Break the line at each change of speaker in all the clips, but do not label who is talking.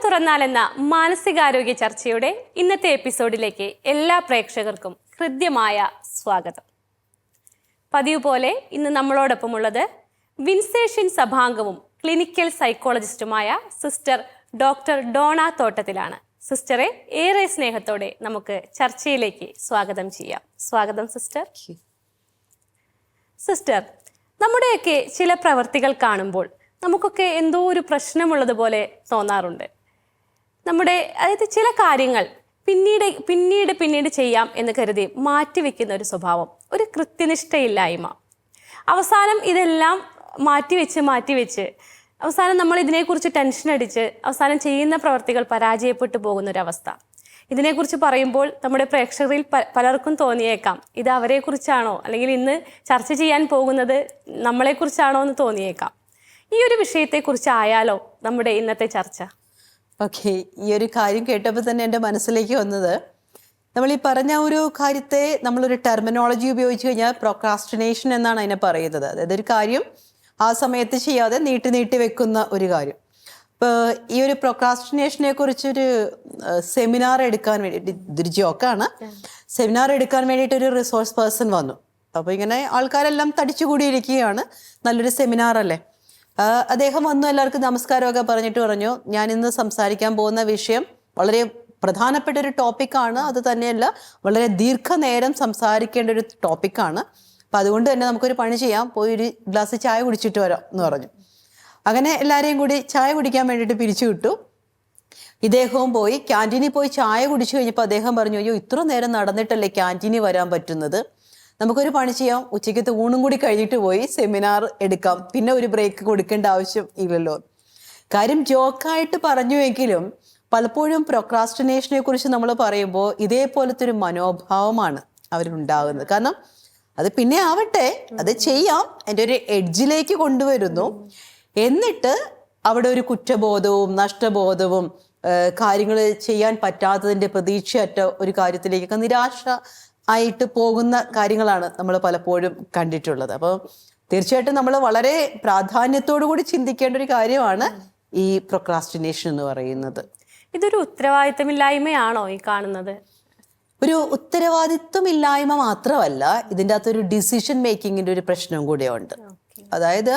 തുറന്നാൽ എന്ന മാനസികാരോഗ്യ ചർച്ചയുടെ ഇന്നത്തെ എപ്പിസോഡിലേക്ക് എല്ലാ പ്രേക്ഷകർക്കും ഹൃദ്യമായ സ്വാഗതം. പതിവ് പോലെ ഇന്ന് നമ്മളോടൊപ്പമുള്ളത് വിൻസേഷ്യൻ സഭാംഗവും ക്ലിനിക്കൽ സൈക്കോളജിസ്റ്റുമായ സിസ്റ്റർ ഡോക്ടർ ഡോണ തോട്ടത്തിലാണ്. സിസ്റ്ററെ ഏറെ സ്നേഹത്തോടെ നമുക്ക് ചർച്ചയിലേക്ക് സ്വാഗതം ചെയ്യാം. സ്വാഗതം സിസ്റ്റർ. സിസ്റ്റർ, നമ്മുടെയൊക്കെ ചില പ്രവർത്തികൾ കാണുമ്പോൾ നമുക്കൊക്കെ എന്തോ ഒരു പ്രശ്നമുള്ളതുപോലെ തോന്നാറുണ്ട്. അതായത് ചില കാര്യങ്ങൾ പിന്നീട് ചെയ്യാം എന്ന് കരുതി മാറ്റിവെക്കുന്ന ഒരു സ്വഭാവം, ഒരു കൃത്യനിഷ്ഠയില്ലായ്മ. അവസാനം ഇതെല്ലാം മാറ്റിവെച്ച് അവസാനം നമ്മൾ ഇതിനെക്കുറിച്ച് ടെൻഷൻ അടിച്ച് അവസാനം ചെയ്യുന്ന പ്രവർത്തികൾ പരാജയപ്പെട്ടു പോകുന്നൊരവസ്ഥ. ഇതിനെക്കുറിച്ച് പറയുമ്പോൾ നമ്മുടെ പ്രേക്ഷകരിൽ പലർക്കും തോന്നിയേക്കാം ഇത് അവരെക്കുറിച്ചാണോ, അല്ലെങ്കിൽ ഇന്ന് ചർച്ച ചെയ്യാൻ പോകുന്നത് നമ്മളെക്കുറിച്ചാണോ എന്ന് തോന്നിയേക്കാം. ഈ ഒരു വിഷയത്തെക്കുറിച്ച് ആയാലോ നമ്മുടെ ഇന്നത്തെ ചർച്ച?
ഓക്കെ, ഈ ഒരു കാര്യം കേട്ടപ്പോൾ തന്നെ എൻ്റെ മനസ്സിലേക്ക് വന്നത്, നമ്മൾ ഈ പറഞ്ഞ ഒരു കാര്യത്തെ നമ്മളൊരു ടെർമിനോളജി ഉപയോഗിച്ച് കഴിഞ്ഞാൽ പ്രോക്രാസ്റ്റിനേഷൻ എന്നാണ് അതിനെ പറയുന്നത്. അതായത് ഒരു കാര്യം ആ സമയത്ത് ചെയ്യാതെ നീട്ടി വെക്കുന്ന ഒരു കാര്യം. ഇപ്പോൾ ഈ ഒരു പ്രോക്രാസ്റ്റിനേഷനെ കുറിച്ചൊരു സെമിനാർ എടുക്കാൻ വേണ്ടിയിട്ട്, ഇതൊരു ജോക്കാണ്, സെമിനാർ എടുക്കാൻ വേണ്ടിയിട്ടൊരു റിസോഴ്സ് പേഴ്സൺ വന്നു. അപ്പോൾ ഇങ്ങനെ ആൾക്കാരെല്ലാം തടിച്ചുകൂടിയിരിക്കുകയാണ്, നല്ലൊരു സെമിനാർ അല്ലേ. അദ്ദേഹം വന്നു, എല്ലാവർക്കും നമസ്കാരമൊക്കെ പറഞ്ഞിട്ട് പറഞ്ഞു, ഞാൻ ഇന്ന് സംസാരിക്കാൻ പോകുന്ന വിഷയം വളരെ പ്രധാനപ്പെട്ട ഒരു ടോപ്പിക്കാണ്, അത് തന്നെയല്ല വളരെ ദീർഘനേരം സംസാരിക്കേണ്ട ഒരു ടോപ്പിക്കാണ്. അപ്പം അതുകൊണ്ട് തന്നെ നമുക്കൊരു പണി ചെയ്യാം, പോയി ഒരു ഗ്ലാസ് ചായ കുടിച്ചിട്ട് വരാം എന്ന് പറഞ്ഞു. അങ്ങനെ എല്ലാവരെയും കൂടി ചായ കുടിക്കാൻ വേണ്ടിയിട്ട് പിരിച്ചു വിട്ടു. ഇദ്ദേഹവും പോയി ക്യാൻറ്റീനിൽ പോയി ചായ കുടിച്ചു കഴിഞ്ഞപ്പോൾ അദ്ദേഹം പറഞ്ഞു, അയ്യോ ഇത്ര നേരം നടന്നിട്ടല്ലേ ക്യാൻറ്റീനിൽ വരാൻ പറ്റുന്നത്, നമുക്കൊരു പണി ചെയ്യാം, ഉച്ചയ്ക്കത്തെ ഊണും കൂടി കഴിഞ്ഞിട്ട് പോയി സെമിനാർ എടുക്കാം, പിന്നെ ഒരു ബ്രേക്ക് കൊടുക്കേണ്ട ആവശ്യം ഇല്ലല്ലോ. കാര്യം ജോക്കായിട്ട് പറഞ്ഞുവെങ്കിലും പലപ്പോഴും പ്രൊക്രാസ്റ്റിനേഷനെ കുറിച്ച് നമ്മൾ പറയുമ്പോൾ ഇതേപോലത്തെ ഒരു മനോഭാവമാണ് അവരുണ്ടാകുന്നത്. കാരണം അത് പിന്നെ ആവട്ടെ, അത് ചെയ്യാം, എൻ്റെ ഒരു എഡ്ജിലേക്ക് കൊണ്ടുവരുന്നു. എന്നിട്ട് അവിടെ ഒരു കുറ്റബോധവും നഷ്ടബോധവും കാര്യങ്ങൾ ചെയ്യാൻ പറ്റാത്തതിൻ്റെ പ്രതീക്ഷയറ്റ ഒരു കാര്യത്തിലേക്കൊക്കെ നിരാശ ആയിട്ട് പോകുന്ന കാര്യങ്ങളാണ് നമ്മൾ പലപ്പോഴും കണ്ടിട്ടുള്ളത്. അപ്പോൾ തീർച്ചയായിട്ടും നമ്മൾ വളരെ പ്രാധാന്യത്തോടു കൂടി ചിന്തിക്കേണ്ട ഒരു കാര്യമാണ് ഈ പ്രൊക്രാസ്റ്റിനേഷൻ എന്ന് പറയുന്നത്.
ഇതൊരു ഉത്തരവാദിത്തമില്ലായ്മയാണോ ഈ കാണുന്നത്?
ഒരു ഉത്തരവാദിത്വമില്ലായ്മ മാത്രമല്ല, ഇതിൻ്റെ അകത്തൊരു ഡിസിഷൻ മേക്കിങ്ങിൻ്റെ ഒരു പ്രശ്നവും കൂടെയുണ്ട്. അതായത്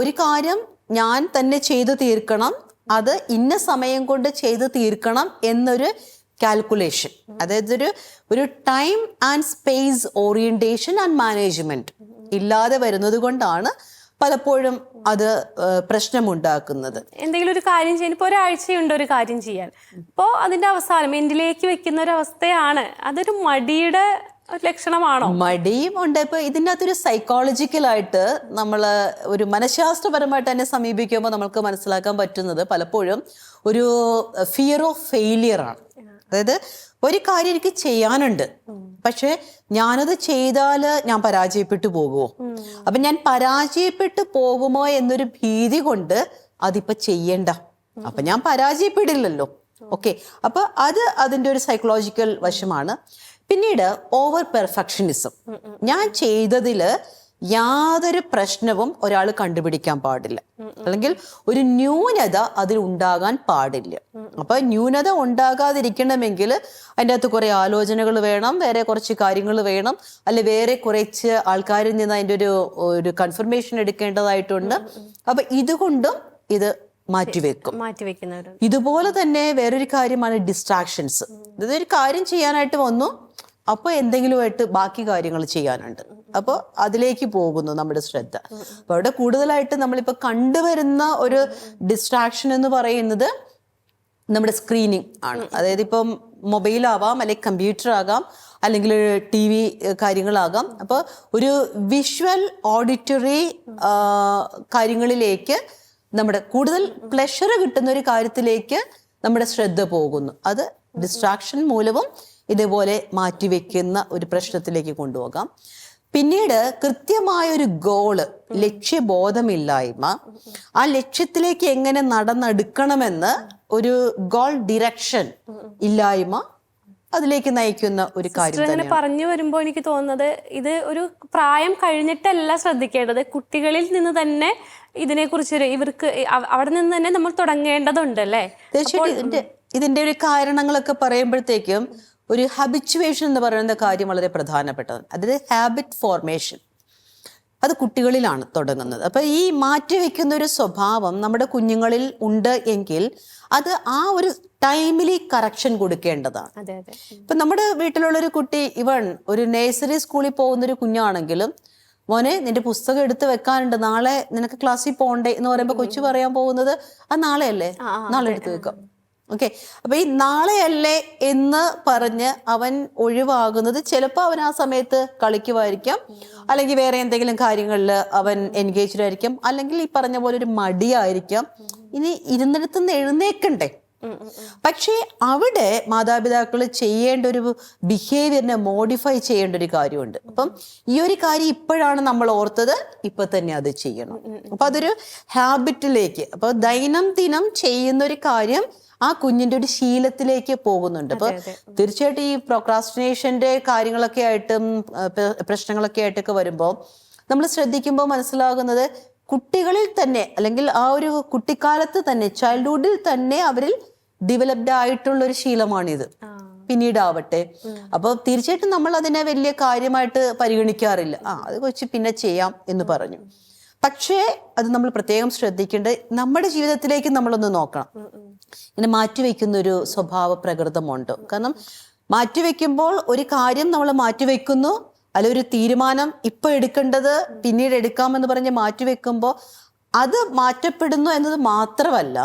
ഒരു കാര്യം ഞാൻ തന്നെ ചെയ്തു തീർക്കണം, അത് ഇന്ന സമയം കൊണ്ട് ചെയ്തു തീർക്കണം എന്നൊരു കാൽക്കുലേഷൻ, അതായത് ഒരു time and space orientation and management ഇല്ലാതെ വരുന്നത് കൊണ്ടാണ് പലപ്പോഴും അത് പ്രശ്നമുണ്ടാക്കുന്നത്.
എന്തെങ്കിലും ഒരു കാര്യം ചെയ്യാൻ ഇപ്പോൾ ഒരാഴ്ചയുണ്ട് ഒരു കാര്യം ചെയ്യാൻ, അപ്പോൾ അതിന്റെ അവസാനം എൻഡിലേക്ക് വെക്കുന്ന ഒരു അവസ്ഥയാണ്. അതൊരു മടിയുടെ ലക്ഷണമാണോ?
മടിയും ഉണ്ട്. ഇപ്പൊ ഇതിൻ്റെ അകത്തൊരു സൈക്കോളജിക്കലായിട്ട് നമ്മൾ ഒരു മനഃശാസ്ത്രപരമായിട്ട് തന്നെ സമീപിക്കുമ്പോൾ നമുക്ക് മനസ്സിലാക്കാൻ പറ്റുന്നത് പലപ്പോഴും ഒരു ഫിയർ ഓഫ് ഫെയിലിയർ ആണ്. അതായത് ഒരു കാര്യം എനിക്ക് ചെയ്യാനുണ്ട്, പക്ഷെ ഞാനത് ചെയ്താൽ ഞാൻ പരാജയപ്പെട്ടു പോകുമോ, അപ്പൊ ഞാൻ പരാജയപ്പെട്ടു പോകുമോ എന്നൊരു ഭീതി കൊണ്ട് അതിപ്പോ ചെയ്യണ്ട, അപ്പൊ ഞാൻ പരാജയപ്പെടില്ലല്ലോ. ഓക്കെ, അപ്പൊ അതിൻ്റെ ഒരു സൈക്കോളജിക്കൽ വശമാണ്. പിന്നീട് ഓവർ പെർഫെക്ഷനിസം, ഞാൻ ചെയ്തതില് യാതൊരു പ്രശ്നവും ഒരാൾ കണ്ടുപിടിക്കാൻ പാടില്ല, അല്ലെങ്കിൽ ഒരു ന്യൂനത അതിൽ ഉണ്ടാകാൻ പാടില്ല. അപ്പൊ ന്യൂനത ഉണ്ടാകാതിരിക്കണമെങ്കിൽ അതിൻ്റെ അകത്ത് കുറെ ആലോചനകൾ വേണം, വേറെ കുറച്ച് കാര്യങ്ങൾ വേണം, അല്ലെ വേറെ കുറച്ച് ആൾക്കാരിൽ നിന്ന് അതിൻ്റെ ഒരു കൺഫർമേഷൻ എടുക്കേണ്ടതായിട്ടുണ്ട്. അപ്പൊ ഇതുകൊണ്ടും ഇത് മാറ്റിവെക്കുന്നവർ. ഇതുപോലെ തന്നെ വേറൊരു കാര്യമാണ് ഡിസ്ട്രാക്ഷൻസ്. ഇതൊരു കാര്യം ചെയ്യാനായിട്ട് വന്നു, അപ്പോൾ എന്തെങ്കിലുമായിട്ട് ബാക്കി കാര്യങ്ങൾ ചെയ്യാനുണ്ട്, അപ്പോൾ അതിലേക്ക് പോകുന്നു നമ്മുടെ ശ്രദ്ധ. അപ്പോൾ അവിടെ കൂടുതലായിട്ട് നമ്മളിപ്പോൾ കണ്ടുവരുന്ന ഒരു ഡിസ്ട്രാക്ഷൻ എന്ന് പറയുന്നത് നമ്മുടെ സ്ക്രീനിങ് ആണ്. അതായത് ഇപ്പം മൊബൈലാവാം, അല്ലെങ്കിൽ കമ്പ്യൂട്ടർ ആകാം, അല്ലെങ്കിൽ TV കാര്യങ്ങളാകാം. അപ്പോൾ ഒരു വിഷ്വൽ ഓഡിറ്ററി കാര്യങ്ങളിലേക്ക് നമ്മുടെ കൂടുതൽ പ്ലഷർ കിട്ടുന്ന ഒരു കാര്യത്തിലേക്ക് നമ്മുടെ ശ്രദ്ധ പോകുന്നു. അത് ഡിസ്ട്രാക്ഷൻ മൂലവും ഇതേപോലെ മാറ്റിവെക്കുന്ന ഒരു പ്രശ്നത്തിലേക്ക് കൊണ്ടുപോകാം. പിന്നീട് കൃത്യമായൊരു ഗോള്, ലക്ഷ്യബോധമില്ലായ്മ, ആ ലക്ഷ്യത്തിലേക്ക് എങ്ങനെ നടന്നെടുക്കണമെന്ന് ഒരു ഗോൾ ഡിറക്ഷൻ ഇല്ലായ്മ, അതിലേക്ക് നയിക്കുന്ന ഒരു കാര്യം
അങ്ങനെ
തന്നെയാണ്.
പറഞ്ഞു വരുമ്പോൾ എനിക്ക് തോന്നുന്നത് ഇത് ഒരു പ്രായം കഴിഞ്ഞിട്ടല്ല ശ്രദ്ധിക്കേണ്ടത്, കുട്ടികളിൽ നിന്ന് തന്നെ ഇതിനെക്കുറിച്ചൊരു ഇവർക്ക് അവിടെ നിന്ന് തന്നെ നമ്മൾ തുടങ്ങേണ്ടതുണ്ട് അല്ലേ?
തീർച്ചയായിട്ടും ഇതിന്റെ ഒരു കാരണങ്ങളൊക്കെ പറയുമ്പോഴത്തേക്കും ഒരു ഹാബിച്യുവേഷൻ എന്ന് പറയുന്ന കാര്യം വളരെ പ്രധാനപ്പെട്ടതാണ്. അതായത് ഹാബിറ്റ് ഫോർമേഷൻ, അത് കുട്ടികളിലാണ് തുടങ്ങുന്നത്. അപ്പൊ ഈ മാറ്റിവെക്കുന്ന ഒരു സ്വഭാവം നമ്മുടെ കുഞ്ഞുങ്ങളിൽ ഉണ്ട് എങ്കിൽ അത് ആ ഒരു ടൈമിൽ കറക്ഷൻ കൊടുക്കേണ്ടതാണ്. ഇപ്പൊ നമ്മുടെ വീട്ടിലുള്ള ഒരു കുട്ടി, ഇവൺ ഒരു നഴ്സറി സ്കൂളിൽ പോകുന്ന ഒരു കുഞ്ഞാണെങ്കിലും, മോനെ നിന്റെ പുസ്തകം എടുത്ത് വെക്കാനുണ്ട്, നാളെ നിനക്ക് ക്ലാസ്സിൽ പോകണ്ടേ എന്ന് പറയുമ്പോൾ കൊച്ചു പറയാൻ പോകുന്നത് അത് നാളെ അല്ലേ, നാളെ എടുത്ത് വെക്കാം. ഓക്കെ, അപ്പൊ ഈ നാളെയല്ലേ എന്ന് പറഞ്ഞ് അവൻ ഒഴിവാകുന്നത് ചിലപ്പോൾ അവൻ ആ സമയത്ത് കളിക്കുമായിരിക്കാം, അല്ലെങ്കിൽ വേറെ എന്തെങ്കിലും കാര്യങ്ങളിൽ അവൻ എൻഗേജ്ഡ് ആയിരിക്കും, അല്ലെങ്കിൽ ഈ പറഞ്ഞ പോലെ ഒരു മടിയായിരിക്കാം, ഇനി ഇരുന്നിടത്തുനിന്ന് എഴുന്നേക്കണ്ടേ. പക്ഷേ അവിടെ മാതാപിതാക്കൾ ചെയ്യേണ്ട ഒരു ബിഹേവിയറിനെ മോഡിഫൈ ചെയ്യേണ്ട ഒരു കാര്യമുണ്ട്. അപ്പം ഈ ഒരു കാര്യം ഇപ്പോഴാണ് നമ്മൾ ഓർത്തത്, ഇപ്പൊ തന്നെ അത് ചെയ്യണം. അപ്പൊ അതൊരു ഹാബിറ്റിലേക്ക്, അപ്പൊ ദൈനംദിനം ചെയ്യുന്ന ഒരു കാര്യം ആ കുഞ്ഞിന്റെ ഒരു ശീലത്തിലേക്ക് പോകുന്നുണ്ട്. അപ്പൊ തീർച്ചയായിട്ടും ഈ പ്രൊക്രാസ്റ്റിനേഷന്റെ കാര്യങ്ങളൊക്കെ ആയിട്ടും പ്രശ്നങ്ങളൊക്കെ ആയിട്ടൊക്കെ വരുമ്പോൾ നമ്മൾ ശ്രദ്ധിക്കുമ്പോൾ മനസ്സിലാകുന്നത് കുട്ടികളിൽ തന്നെ, അല്ലെങ്കിൽ ആ ഒരു കുട്ടിക്കാലത്ത് തന്നെ, ചൈൽഡ്ഹുഡിൽ തന്നെ അവരിൽ ഡെവലപ്ഡ് ആയിട്ടുള്ള ഒരു ശീലമാണിത്, പിന്നീടാവട്ടെ. അപ്പോൾ തീർച്ചയായിട്ടും നമ്മൾ അതിനെ വലിയ കാര്യമായിട്ട് പരിഗണിക്കാറില്ല. അത് വെച്ച് പിന്നെ ചെയ്യാം എന്ന് പറഞ്ഞു. പക്ഷേ അത് നമ്മൾ പ്രത്യേകം ശ്രദ്ധിക്കേണ്ടത് നമ്മുടെ ജീവിതത്തിലേക്ക് നമ്മളൊന്ന് നോക്കണം. ഇങ്ങനെ മാറ്റിവെക്കുന്ന ഒരു സ്വഭാവ പ്രകൃതമുണ്ടോ? കാരണം മാറ്റിവെക്കുമ്പോൾ ഒരു കാര്യം നമ്മൾ മാറ്റിവെക്കുന്നു, അല്ല ഒരു തീരുമാനം ഇപ്പൊ എടുക്കേണ്ടത് പിന്നീട് എടുക്കാമെന്ന് പറഞ്ഞ് മാറ്റിവെക്കുമ്പോൾ അത് മാറ്റപ്പെടുന്നു എന്നത് മാത്രമല്ല,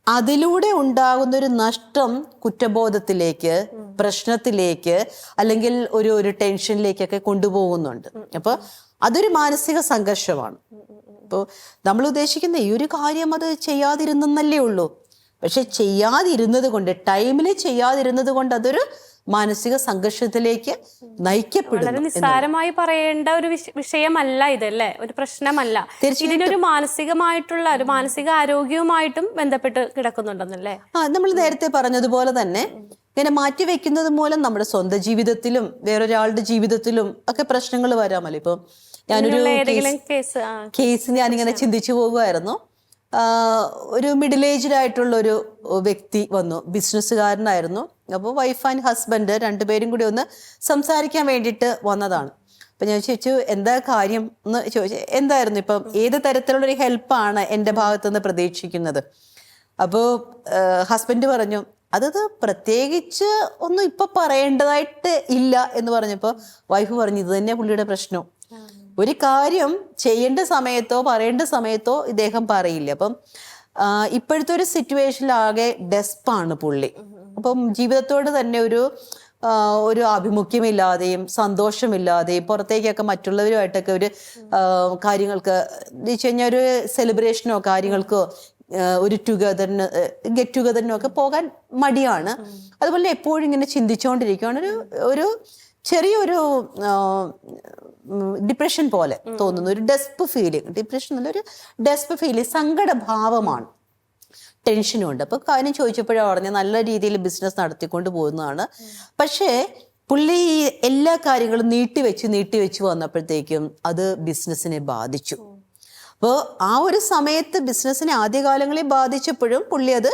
അതിലൂടെ ഉണ്ടാകുന്ന ഒരു നഷ്ടം കുറ്റബോധത്തിലേക്ക്, പ്രശ്നത്തിലേക്ക്, അല്ലെങ്കിൽ ഒരു ടെൻഷനിലേക്കൊക്കെ കൊണ്ടുപോകുന്നുണ്ട്. അപ്പൊ അതൊരു മാനസിക സംഘർഷമാണ്. ഇപ്പോൾ നമ്മൾ ഉദ്ദേശിക്കുന്ന ഈ ഒരു കാര്യം അത് ചെയ്യാതിരുന്നല്ലേ ഉള്ളൂ, പക്ഷെ ചെയ്യാതിരുന്നത് കൊണ്ട്, ടൈമിൽ ചെയ്യാതിരുന്നത് കൊണ്ട് അതൊരു മാനസിക സംഘർഷത്തിലേക്ക് നയിക്കപ്പെടുന്നു.
നിസ്സാരമായി പറയേണ്ട ഒരു വിഷയമല്ല ഇതല്ലേ, ഒരു പ്രശ്നമല്ല. ഇതിനൊരു മാനസികമായിട്ടുള്ള ഒരു മാനസിക ആരോഗ്യവുമായിട്ടും ബന്ധപ്പെട്ട് കിടക്കുന്നുണ്ടെന്നല്ലേ?
നമ്മൾ നേരത്തെ പറഞ്ഞതുപോലെ തന്നെ ഇങ്ങനെ മാറ്റിവെക്കുന്നത് മൂലം നമ്മുടെ സ്വന്തം ജീവിതത്തിലും വേറൊരാളുടെ ജീവിതത്തിലും ഒക്കെ പ്രശ്നങ്ങൾ വരാമല്ലോ. ഇപ്പം ഞാനൊരു കേസ് ഞാനിങ്ങനെ ചിന്തിച്ചു പോകുമായിരുന്നു. ഒരു മിഡിൽ ഏജ്ഡ് ആയിട്ടുള്ള ഒരു വ്യക്തി വന്നു, ബിസിനസ്സുകാരനായിരുന്നു. അപ്പോൾ വൈഫ് ആൻഡ് ഹസ്ബൻഡ് രണ്ടുപേരും കൂടി ഒന്ന് സംസാരിക്കാൻ വേണ്ടിയിട്ട് വന്നതാണ്. അപ്പം ഞാൻ ചോദിച്ചു എന്താ കാര്യം എന്ന് ചോദിച്ചു. എന്തായിരുന്നു ഇപ്പം ഏത് തരത്തിലുള്ളൊരു ഹെൽപ്പാണ് എൻ്റെ ഭാഗത്തുനിന്ന് പ്രതീക്ഷിക്കുന്നത്? അപ്പോൾ ഹസ്ബൻഡ് പറഞ്ഞു അതത് പ്രത്യേകിച്ച് ഒന്നും ഇപ്പൊ പറയേണ്ടതായിട്ട് ഇല്ല എന്ന് പറഞ്ഞപ്പോൾ വൈഫ് പറഞ്ഞു ഇത് തന്നെ പുള്ളിയുടെ പ്രശ്നം. ഒരു കാര്യം ചെയ്യേണ്ട സമയത്തോ പറയേണ്ട സമയത്തോ ഇദ്ദേഹം പറയില്ല. അപ്പം ഇപ്പോഴത്തെ ഒരു സിറ്റുവേഷനിലാകെ ഡെസ്പാണ് പുള്ളി. അപ്പം ജീവിതത്തോട് തന്നെ ഒരു ആഭിമുഖ്യമില്ലാതെയും സന്തോഷമില്ലാതെയും പുറത്തേക്കൊക്കെ മറ്റുള്ളവരുമായിട്ടൊക്കെ ഒരു കാര്യങ്ങൾക്ക് എന്ന് വെച്ച് കഴിഞ്ഞാൽ ഒരു സെലിബ്രേഷനോ കാര്യങ്ങൾക്കോ ഒരു ഗെറ്റ് ടുഗദറിനോ ഒക്കെ പോകാൻ മടിയാണ്. അതുപോലെ എപ്പോഴും ഇങ്ങനെ ചിന്തിച്ചുകൊണ്ടിരിക്കുകയാണ്. ഒരു ചെറിയൊരു ഡിപ്രഷൻ പോലെ തോന്നുന്നു, ഒരു ഡെസ്പ് ഫീലിംഗ്. ഡിപ്രഷൻ എന്നല്ല, ഒരു ഡെസ്പ് ഫീലിംഗ്, സങ്കടഭാവമാണ്, ടെൻഷനും ഉണ്ട്. അപ്പോൾ കാര്യം ചോദിച്ചപ്പോഴാണ് പറഞ്ഞ നല്ല രീതിയിൽ ബിസിനസ് നടത്തിക്കൊണ്ട് പോകുന്നതാണ്. പക്ഷേ പുള്ളി എല്ലാ കാര്യങ്ങളും നീട്ടിവെച്ച് വന്നപ്പോഴത്തേക്കും അത് ബിസിനസ്സിനെ ബാധിച്ചു. അപ്പോൾ ആ ഒരു സമയത്ത് ബിസിനസ്സിനെ ആദ്യകാലങ്ങളിൽ ബാധിച്ചപ്പോഴും പുള്ളി അത്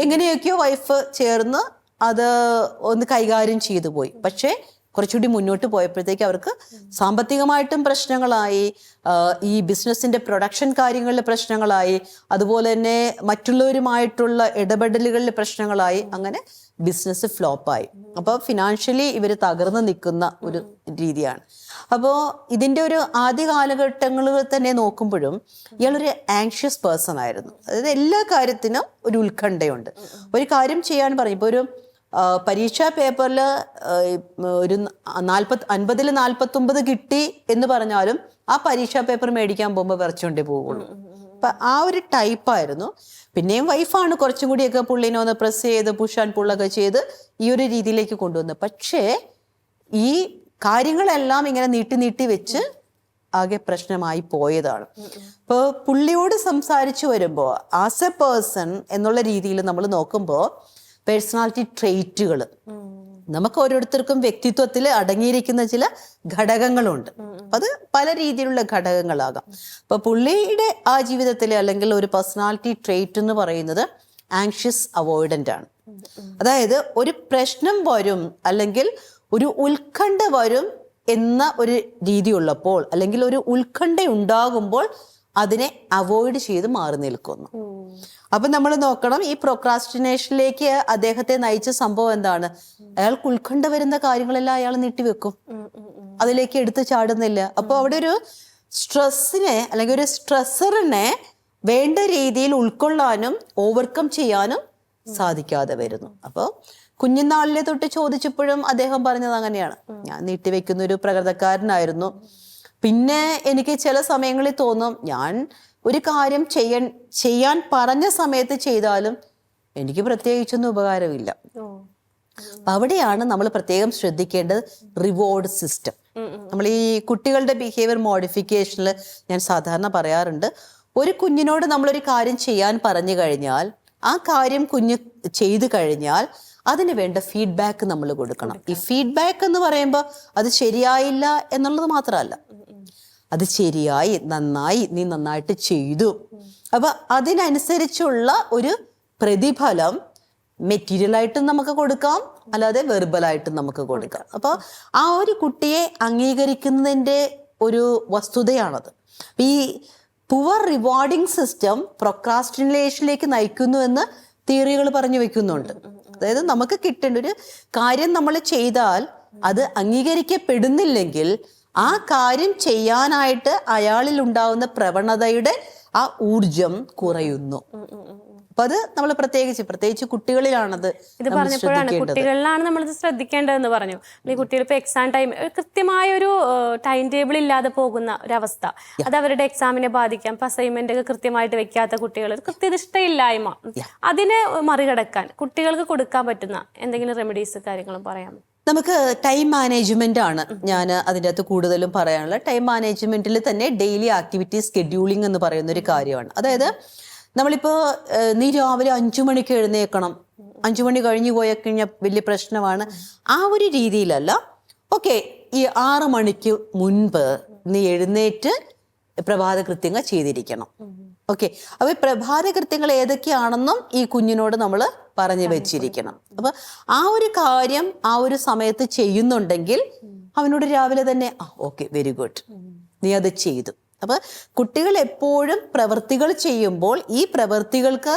എങ്ങനെയൊക്കെയോ വൈഫ് ചേർന്ന് അത് ഒന്ന് കൈകാര്യം ചെയ്തു പോയി. പക്ഷേ കുറച്ചുകൂടി മുന്നോട്ട് പോയപ്പോഴത്തേക്ക് അവർക്ക് സാമ്പത്തികമായിട്ടും പ്രശ്നങ്ങളായി, ഈ ബിസിനസ്സിന്റെ പ്രൊഡക്ഷൻ കാര്യങ്ങളിൽ പ്രശ്നങ്ങളായി, അതുപോലെ തന്നെ മറ്റുള്ളവരുമായിട്ടുള്ള ഇടപെടലുകളിൽ പ്രശ്നങ്ങളായി. അങ്ങനെ ബിസിനസ് ഫ്ലോപ്പായി. അപ്പോൾ ഫിനാൻഷ്യലി ഇവർ തകർന്നു നിൽക്കുന്ന ഒരു രീതിയാണ്. അപ്പോൾ ഇതിൻ്റെ ഒരു ആദ്യ കാലഘട്ടങ്ങളിൽ തന്നെ നോക്കുമ്പോഴും ഇയാളൊരു ആങ്ഷ്യസ് പേഴ്സൺ ആയിരുന്നു. അതായത് എല്ലാ കാര്യത്തിനും ഒരു ഉത്കണ്ഠയുണ്ട്. ഒരു കാര്യം ചെയ്യാൻ പറയും, ഇപ്പോൾ ഒരു പരീക്ഷാ പേപ്പറിൽ ഒരു 50-ൽ 49 കിട്ടി എന്ന് പറഞ്ഞാലും ആ പരീക്ഷാ പേപ്പർ മേടിക്കാൻ പോകുമ്പോൾ വിറച്ചുകൊണ്ടേ പോവുള്ളൂ. അപ്പം ആ ഒരു ടൈപ്പായിരുന്നു. പിന്നെയും വൈഫാണ് കുറച്ചും കൂടിയൊക്കെ പുള്ളിനെ ഒന്ന് പ്രസ് ചെയ്ത് പുഷ് ആൻഡ് പുള്ളൊക്കെ ചെയ്ത് ഈ ഒരു രീതിയിലേക്ക് കൊണ്ടുവന്നത്. പക്ഷേ ഈ കാര്യങ്ങളെല്ലാം ഇങ്ങനെ നീട്ടി വെച്ച് ആകെ പ്രശ്നമായി പോയതാണ്. ഇപ്പോൾ പുള്ളിയോട് സംസാരിച്ചു വരുമ്പോൾ ആസ് എ പേഴ്സൺ എന്നുള്ള രീതിയിൽ നമ്മൾ നോക്കുമ്പോൾ പേഴ്സണാലിറ്റി ട്രെയ്റ്റുകൾ നമുക്ക് ഓരോരുത്തർക്കും വ്യക്തിത്വത്തിൽ അടങ്ങിയിരിക്കുന്ന ചില ഘടകങ്ങളുണ്ട്. അപ്പൊ അത് പല രീതിയിലുള്ള ഘടകങ്ങളാകാം. അപ്പൊ പുള്ളിയുടെ ആ ജീവിതത്തിലെ അല്ലെങ്കിൽ ഒരു പേഴ്സണാലിറ്റി ട്രേറ്റ് എന്ന് പറയുന്നത് ആങ്ഷ്യസ് അവോയ്ഡന്റ് ആണ്. അതായത് ഒരു പ്രശ്നം വരും അല്ലെങ്കിൽ ഒരു ഉത്കണ്ഠ വരും എന്ന ഒരു രീതി ഉള്ളപ്പോൾ അല്ലെങ്കിൽ ഒരു ഉത്കണ്ഠ ഉണ്ടാകുമ്പോൾ അതിനെ അവോയ്ഡ് ചെയ്ത് മാറി നിൽക്കുന്നു. അപ്പൊ നമ്മൾ നോക്കണം, ഈ പ്രൊക്രാസ്റ്റിനേഷനിലേക്ക് അദ്ദേഹത്തെ നയിച്ച സംഭവം എന്താണ്? അയാൾക്ക് ഉത്കണ്ഠ വരുന്ന കാര്യങ്ങളെല്ലാം അയാൾ നീട്ടിവെക്കും, അതിലേക്ക് എടുത്തു ചാടുന്നില്ല. അപ്പൊ അവിടെ ഒരു സ്ട്രെസ്സിനെ അല്ലെങ്കിൽ ഒരു സ്ട്രെസ്സറിനെ വേണ്ട രീതിയിൽ ഉൾക്കൊള്ളാനും ഓവർകം ചെയ്യാനും സാധിക്കാതെ വരുന്നു. അപ്പോൾ കുഞ്ഞുനാളിലെ തൊട്ട് ചോദിച്ചപ്പോഴും അദ്ദേഹം പറഞ്ഞത് അങ്ങനെയാണ്, ഞാൻ നീട്ടിവെക്കുന്ന ഒരു പ്രകൃതക്കാരനായിരുന്നു. പിന്നെ എനിക്ക് ചില സമയങ്ങളിൽ തോന്നും, ഞാൻ ഒരു കാര്യം ചെയ്യാൻ പറഞ്ഞ സമയത്ത് ചെയ്താലും എനിക്ക് പ്രത്യേകിച്ചൊന്നും ഉപകാരമില്ല. അവിടെയാണ് നമ്മൾ പ്രത്യേകം ശ്രദ്ധിക്കേണ്ടത് റിവാർഡ് സിസ്റ്റം. നമ്മൾ ഈ കുട്ടികളുടെ ബിഹേവിയർ മോഡിഫിക്കേഷനിൽ ഞാൻ സാധാരണ പറയാറുണ്ട്, ഒരു കുഞ്ഞിനോട് നമ്മളൊരു കാര്യം ചെയ്യാൻ പറഞ്ഞു കഴിഞ്ഞാൽ ആ കാര്യം കുഞ്ഞ് ചെയ്തു കഴിഞ്ഞാൽ അതിന് വേണ്ട ഫീഡ്ബാക്ക് നമ്മൾ കൊടുക്കണം. ഈ ഫീഡ്ബാക്ക് എന്ന് പറയുമ്പോൾ അത് ശരിയായില്ല എന്നുള്ളത് മാത്രമല്ല, അത് ശരിയായി, നന്നായി, നീ നന്നായിട്ട് ചെയ്തു. അപ്പൊ അതിനനുസരിച്ചുള്ള ഒരു പ്രതിഫലം മെറ്റീരിയലായിട്ടും നമുക്ക് കൊടുക്കാം, അല്ലാതെ വെർബലായിട്ടും നമുക്ക് കൊടുക്കാം. അപ്പൊ ആ ഒരു കുട്ടിയെ അംഗീകരിക്കുന്നതിൻ്റെ ഒരു വസ്തുതയാണത്. ഈ പുവർ റിവാർഡിംഗ് സിസ്റ്റം പ്രൊക്രാസ്റ്റിനേഷനിലേക്ക് നയിക്കുന്നു എന്ന് തിയറികൾ പറഞ്ഞു വെക്കുന്നുണ്ട്. അതായത് നമുക്ക് കിട്ടേണ്ട ഒരു കാര്യം നമ്മൾ ചെയ്താൽ അത് അംഗീകരിക്കപ്പെടുന്നില്ലെങ്കിൽ ആ കാര്യം ചെയ്യാനായിട്ട് അയാളിൽ ഉണ്ടാവുന്ന പ്രവണതയുടെ ആ ഊർജം കുറയുന്നു. അപ്പൊ അത് നമ്മൾ പ്രത്യേകിച്ച് കുട്ടികളിലാണത്
ഇത് പറഞ്ഞപ്പോഴാണ്, കുട്ടികളിലാണ് നമ്മളിത് ശ്രദ്ധിക്കേണ്ടതെന്ന് പറഞ്ഞു. അല്ലെങ്കിൽ കുട്ടികൾ ഇപ്പൊ എക്സാം ടൈം കൃത്യമായ ഒരു ടൈം ടേബിൾ ഇല്ലാതെ പോകുന്ന ഒരവസ്ഥ, അത് അവരുടെ എക്സാമിനെ ബാധിക്കാം. ഇപ്പൊ അസൈൻമെന്റ് ഒക്കെ കൃത്യമായിട്ട് വെക്കാത്ത കുട്ടികൾ, കൃത്യനിഷ്ഠയില്ലായ്മ, അതിനെ മറികടക്കാൻ കുട്ടികൾക്ക് കൊടുക്കാൻ പറ്റുന്ന എന്തെങ്കിലും റെമഡീസ് കാര്യങ്ങളും പറയാമോ?
നമുക്ക് ടൈം മാനേജ്മെന്റ് ആണ് ഞാൻ അതിൻ്റെ അകത്ത് കൂടുതലും പറയാനുള്ളത്. ടൈം മാനേജ്മെന്റിൽ തന്നെ ഡെയിലി ആക്ടിവിറ്റി സ്കെഡ്യൂളിംഗ് എന്ന് പറയുന്ന ഒരു കാര്യമാണ്. അതായത് നമ്മളിപ്പോൾ നീ രാവിലെ 5 മണിക്ക് എഴുന്നേൽക്കണം, 5 മണി കഴിഞ്ഞു പോയി കഴിഞ്ഞാൽ വലിയ പ്രശ്നമാണ്, ആ ഒരു രീതിയിലല്ല. ഓക്കെ, ഈ 6 മണിക്ക് മുൻപ് നീ എഴുന്നേറ്റ് പ്രഭാത കൃത്യങ്ങൾ ചെയ്തിരിക്കണം. ഓക്കെ, അപ്പൊ പ്രഭാത കൃത്യങ്ങൾ ഏതൊക്കെയാണെന്നും ഈ കുഞ്ഞിനോട് നമ്മൾ പറഞ്ഞു വെച്ചിരിക്കണം. അപ്പൊ ആ ഒരു കാര്യം ആ ഒരു സമയത്ത് ചെയ്യുന്നുണ്ടെങ്കിൽ അവനോട് രാവിലെ തന്നെ ഓക്കെ, വെരി ഗുഡ്, നീ അത് ചെയ്തു. അപ്പൊ കുട്ടികൾ എപ്പോഴും പ്രവൃത്തികൾ ചെയ്യുമ്പോൾ ഈ പ്രവൃത്തികൾക്ക്